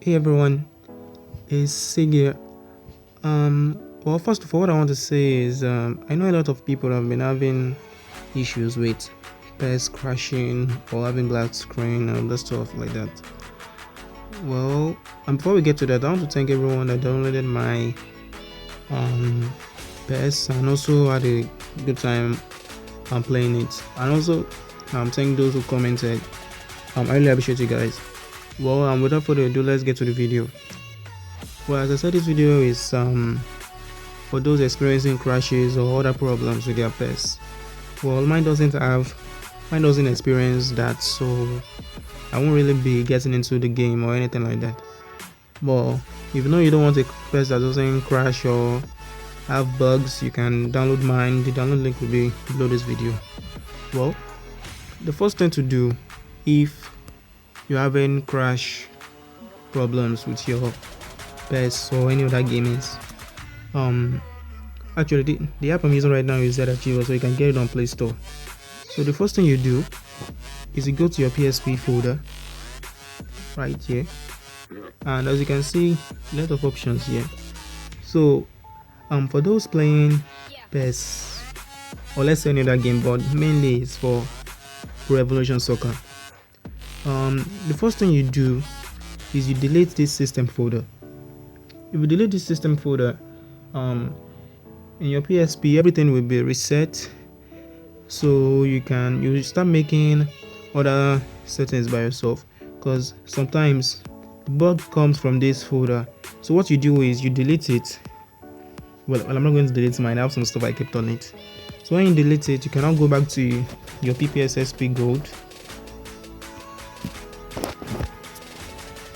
Hey everyone, it's Sieg here. Well, first of all, what I want to say is I know a lot of people have been having issues with PES crashing or having black screen and other stuff like that. Well, and before we get to that, I want to thank everyone that downloaded my PES and also had a good time playing it. And also, thank those who commented. I really appreciate you guys. Well, without further ado, let's get to the video. Well, as I said, this video is for those experiencing crashes or other problems with their PES. Well, mine doesn't experience that, so I won't really be getting into the game or anything like that. But if you know you don't want a PES that doesn't crash or have bugs, you can download mine. The download link will be below this video. Well, the first thing to do if you're having crash problems with your PES or any other game is actually the app I'm using right now is ajisoko, so you can get it on Play Store. So the first thing you do is you go to your PSP folder right here, and as you can see, a lot of options here. So for those playing PES or let's say any other game, but mainly it's for Pro Evolution Soccer, the first thing you do is you delete this system folder. If you delete this system folder, in your PSP everything will be reset, so you start making other settings by yourself, because sometimes the bug comes from this folder. So what you do is you delete it. Well, I'm not going to delete mine. I have some stuff I kept on it. So when you delete it, you can now go back to your PPSSP Gold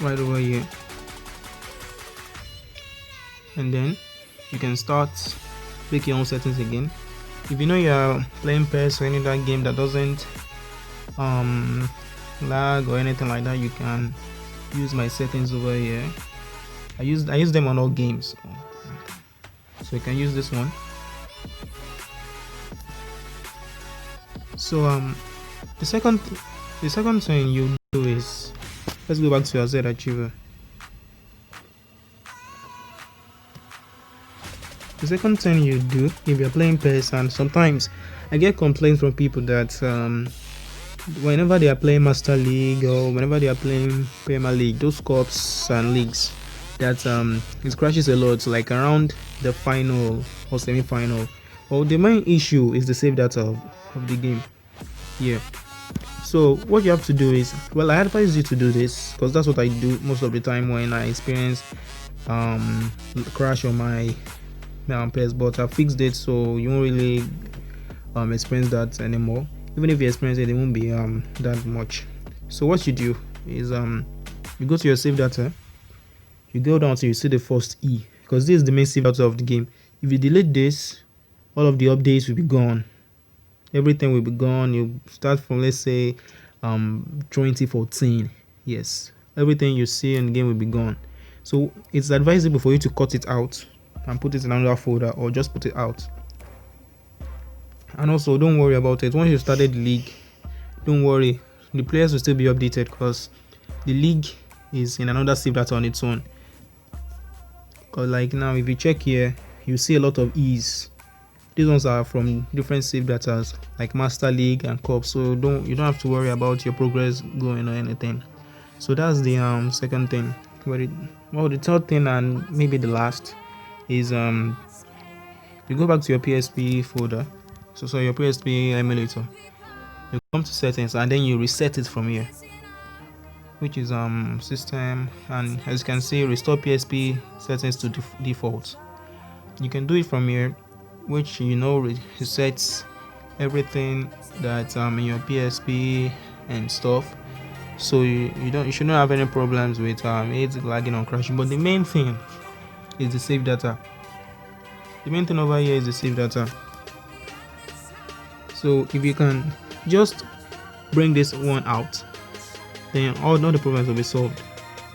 right over here, and then you can start make your own settings again. If you know you're playing PES or any other game that doesn't lag or anything like that, you can use my settings over here. I use them on all games, so you can use this one. So the second thing you do is, let's go back to your Z Achiever. The second thing you do if you're playing PES, and sometimes I get complaints from people that whenever they are playing Master League or whenever they are playing Premier League, those cups and leagues, that it crashes a lot, like around the final or semi-final. Well, the main issue is the save data of the game. Yeah. So what you have to do is, well, I advise you to do this because that's what I do most of the time when I experience crash on my PES, but I fixed it so you won't really experience that anymore. Even if you experience it, it won't be that much. So what you do is you go to your save data, you go down till you see the first E, because this is the main save data of the game. If you delete this, all of the updates will be gone. Everything will be gone. You start from, let's say 2014. Yes, everything you see in the game will be gone. So it's advisable for you to cut it out and put it in another folder, or just put it out. And also, don't worry about it. Once you started the league, don't worry, the players will still be updated, because the league is in another save data on its own. Because like now, if you check here, you see a lot of E's. These ones are from different save datas like Master League and Cup, so you don't have to worry about your progress going or anything. So that's the second thing. Well, the third thing, and maybe the last, is you go back to your PSP folder, so your PSP emulator. You come to settings and then you reset it from here, which is system, and as you can see, restore PSP settings to default. You can do it from here, which resets everything that's in your PSP and stuff. So you should not have any problems with it lagging or crashing. But the main thing is the save data. The main thing over here is the save data. So if you can just bring this one out, then all the problems will be solved.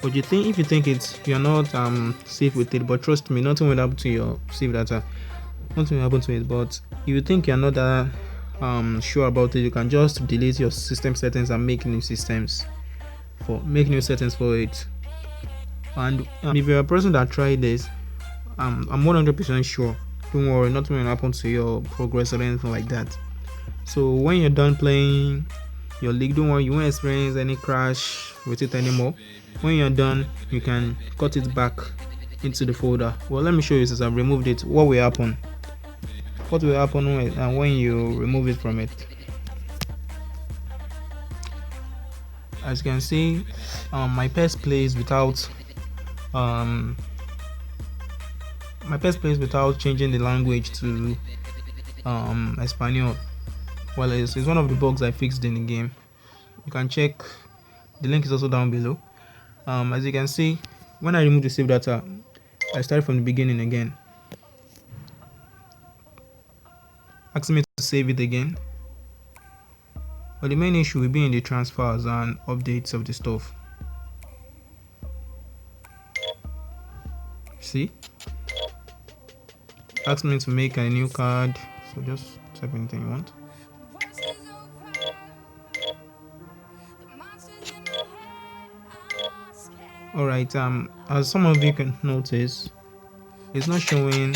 But if you think you're not safe with it, but trust me, nothing will happen to your save data. Nothing will happen to it. But if you think you're not that sure about it, you can just delete your system settings and make new settings for it. And if you're a person that tried this, I'm 100% sure, don't worry, nothing will happen to your progress or anything like that. So when you're done playing your league, don't worry, you won't experience any crash with it anymore. When you're done, you can cut it back into the folder. Well, let me show you. Since I've removed it, what will happen when you remove it from it. As you can see, my PES plays without changing the language to Espanol. Well, it's one of the bugs I fixed in the game. You can check, the link is also down below. As you can see, when I remove the save data, I started from the beginning again, asking me to save it again. But the main issue will be in the transfers and updates of the stuff. See, ask me to make a new card, so just type anything you want. Alright, as some of you can notice, it's not showing.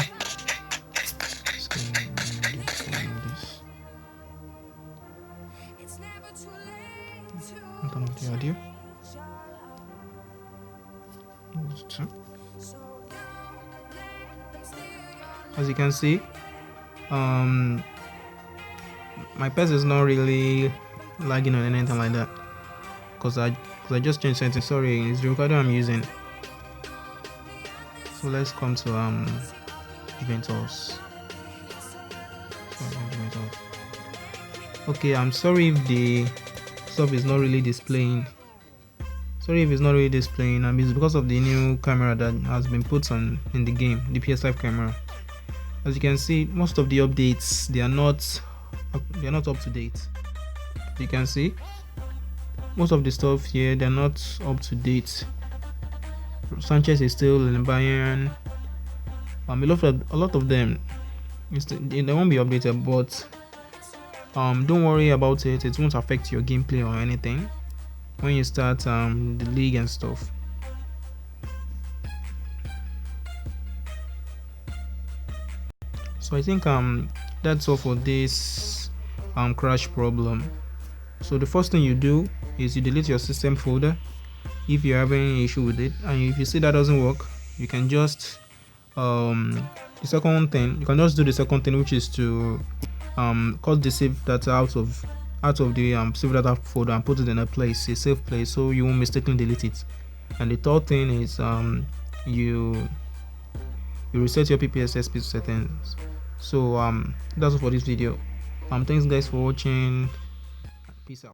Turn off the audio. As you can see, my PES is not really lagging or anything like that, because I just changed settings. Sorry, it's the recorder I'm using. So let's come to Inventors. Okay, I'm sorry if the stuff is not really displaying. And it's because of the new camera that has been put on in the game, the PS5 camera. As you can see, most of the updates, they are not up to date. You can see most of the stuff here, they're not up to date. Sanchez is still in Bayern. A lot of them, they won't be updated, but don't worry about it. It won't affect your gameplay or anything when you start the league and stuff. So I think that's all for this crash problem. So the first thing you do is you delete your system folder if you're having any issue with it, and if you see that doesn't work, you can just do the second thing, which is to cut the save data out of the save data folder and put it in a safe place, so you won't mistakenly delete it. And the third thing is you reset your PPSSP settings. So that's all for this video. Thanks guys for watching. Peace out.